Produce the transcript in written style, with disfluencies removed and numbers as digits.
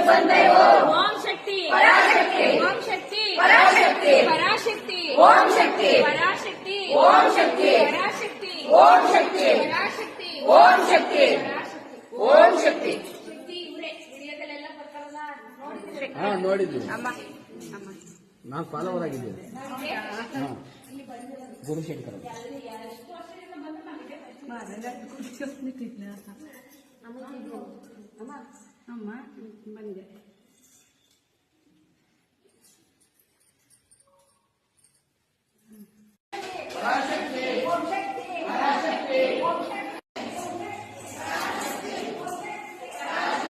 ಬಂದೆ ಓಂ ಶಕ್ತಿ ಪರಾಶಕ್ತಿ ಓಂ ಶಕ್ತಿ ಪರಾಶಕ್ತಿ ಪರಾಶಕ್ತಿ ಓಂ ಶಕ್ತಿ ಪರಾಶಕ್ತಿ ಓಂ ಶಕ್ತಿ ಪರಾಶಕ್ತಿ ಓಂ ಶಕ್ತಿ ಪರಾಶಕ್ತಿ ಓಂ ಶಕ್ತಿ ಓಂ ಶಕ್ತಿ. ಶಕ್ತಿ ಇವರೇ ವಿಡಿಯೋದಲ್ಲೆಲ್ಲ ಬರ್ತಾರಲ್ಲ ನೋಡಿದ್ರೆ ಹಾ ನೋಡಿದ್ವಿ, ಅಮ್ಮ ಅಮ್ಮ ನಾನು ಫಾಲೋವರ್ ಆಗಿದ್ದೀನಿ. ಗುರುಶೇಖರ್ ಅಮ್ಮ ಬಂದೆ